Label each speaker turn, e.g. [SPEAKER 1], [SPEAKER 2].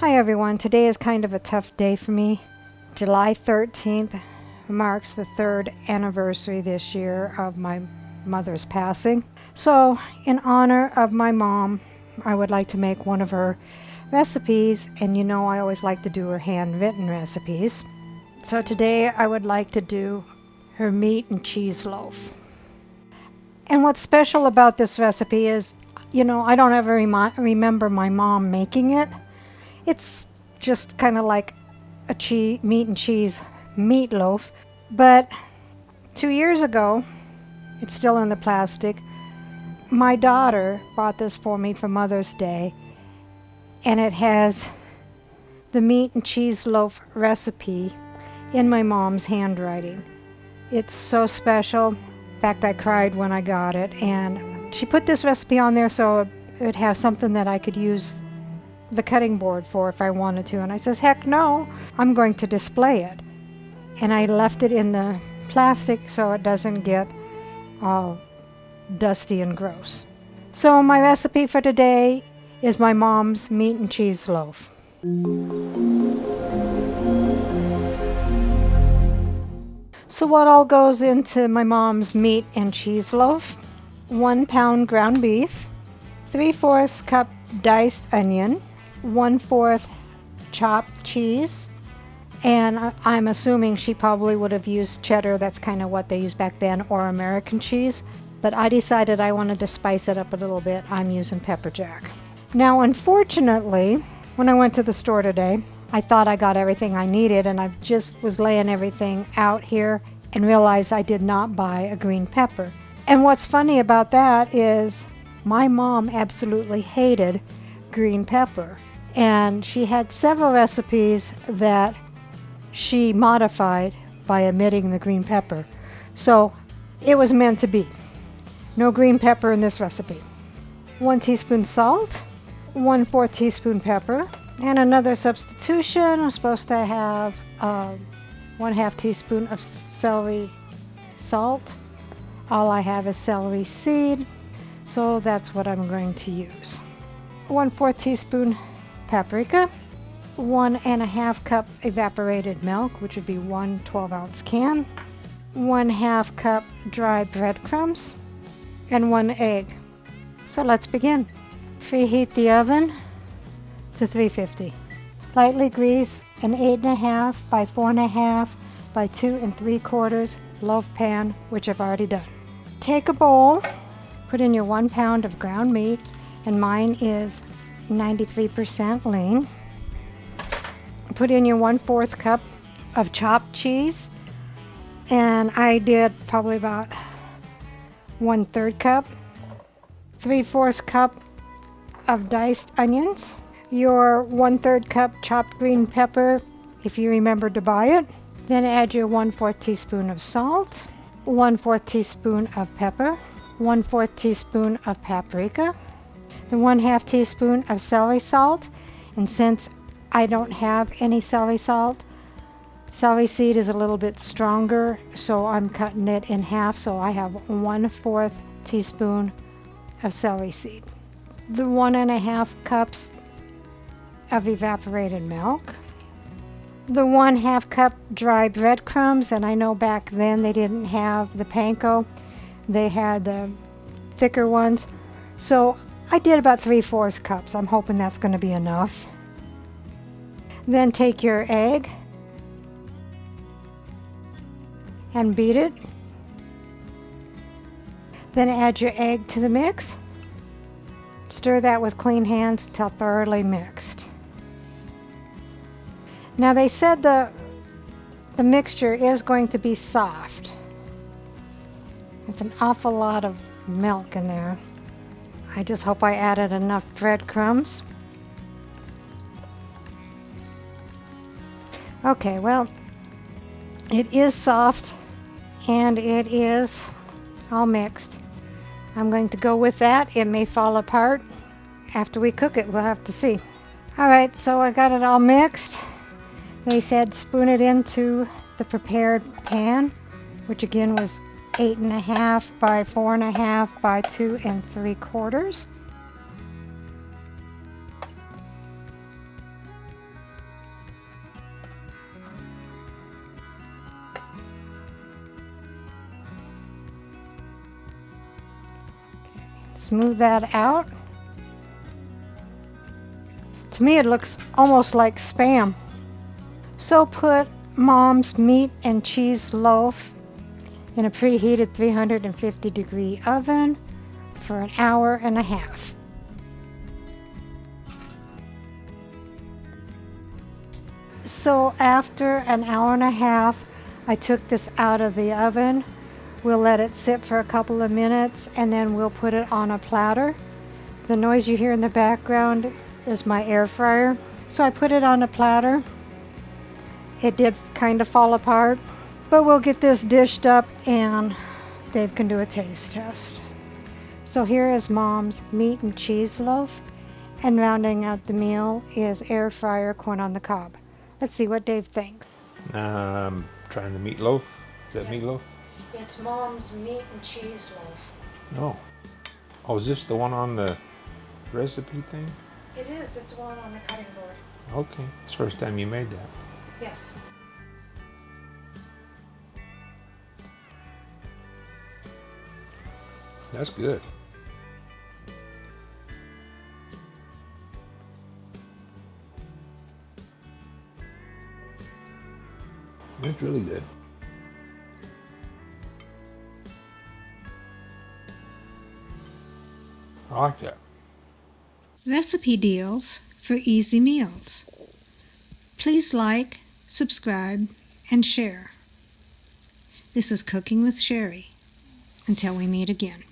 [SPEAKER 1] Hi everyone, today is kind of a tough day for me. July 13th marks the third anniversary this year of my mother's passing. So in honor of my mom, I would like to make one of her recipes, and you know I always like to do her handwritten recipes. So today I would like to do her meat and cheese loaf. And what's special about this recipe is, I don't ever remember my mom making it. It's just kind of like a meat and cheese meatloaf. But 2 years ago, it's still in the plastic, my daughter bought this for me for Mother's Day, and it has the meat and cheese loaf recipe in my mom's handwriting. It's so special. In fact, I cried when I got it, and she put this recipe on there so it would have something that I could use the cutting board for if I wanted to. And I says, heck no, I'm going to display it. And I left it in the plastic so it doesn't get all dusty and gross. So my recipe for today is my mom's meat and cheese loaf. So what all goes into my mom's meat and cheese loaf? 1 pound ground beef, 3/4 cup diced onion, 1/4 chopped cheese, and I'm assuming she probably would have used cheddar. That's kind of what they used back then, or American cheese. But I decided I wanted to spice it up a little bit. I'm using pepper jack. Now, unfortunately, when I went to the store today, I thought I got everything I needed, and I just was laying everything out here and realized I did not buy a green pepper. And what's funny about that is my mom absolutely hated green pepper. And she had several recipes that she modified by omitting the green pepper. So it was meant to be. No green pepper in this recipe. 1 teaspoon salt, 1/4 teaspoon pepper, and another substitution. I'm supposed to have 1/2 teaspoon of celery salt. All I have is celery seed, so that's what I'm going to use. 1/4 teaspoon paprika, 1.5 cup evaporated milk, which would be 1 12-ounce can, 1/2 cup dry breadcrumbs, and 1 egg. So let's begin. Preheat the oven to 350. Lightly grease an 8.5 by 4.5 by 2 3/4 loaf pan, which I've already done. Take a bowl, put in your 1 pound of ground meat, and mine is 93% lean. Put in your 1/4 cup of chopped cheese, and I did probably about 1/3 cup. 3/4 cup of diced onions, your 1/3 cup chopped green pepper if you remembered to buy it. Then add your 1/4 teaspoon of salt, 1/4 teaspoon of pepper, 1/4 teaspoon of paprika, and 1/2 teaspoon of celery salt. And since I don't have any celery salt, celery seed is a little bit stronger, so I'm cutting it in half, so I have 1/4 teaspoon of celery seed. The 1.5 cups of evaporated milk, the 1/2 cup dry breadcrumbs, and I know back then they didn't have the panko, they had the thicker ones, so I did about 3/4 cups. I'm hoping that's going to be enough. Then take your egg and beat it. Then add your egg to the mix. Stir that with clean hands until thoroughly mixed. Now they said the mixture is going to be soft. It's an awful lot of milk in there. I just hope I added enough breadcrumbs. Okay, well, it is soft and it is all mixed. I'm going to go with that. It may fall apart after we cook it. We'll have to see. All right, so I got it all mixed. They said spoon it into the prepared pan, which again was 8.5 by 4.5 by 2 3/4. Smooth that out. To me, it looks almost like Spam. So put Mom's meat and cheese loaf in a preheated 350-degree oven for an hour and a half. So after an hour and a half, I took this out of the oven. We'll let it sit for a couple of minutes and then we'll put it on a platter. The noise you hear in the background is my air fryer. So I put it on a platter. It did kind of fall apart, but we'll get this dished up and Dave can do a taste test. So here is Mom's meat and cheese loaf, and rounding out the meal is air fryer corn on the cob. Let's see what Dave thinks.
[SPEAKER 2] Trying the meatloaf. Is that
[SPEAKER 1] Yes.
[SPEAKER 2] meatloaf?
[SPEAKER 1] It's Mom's meat and cheese loaf.
[SPEAKER 2] No. Oh, is this the one on the recipe thing?
[SPEAKER 1] It is. It's one on the cutting board.
[SPEAKER 2] Okay. It's the first time you made that.
[SPEAKER 1] Yes.
[SPEAKER 2] That's good. That's really good. I like that.
[SPEAKER 1] Recipe deals for easy meals. Please like, subscribe, and share. This is Cooking with Sherry. Until we meet again.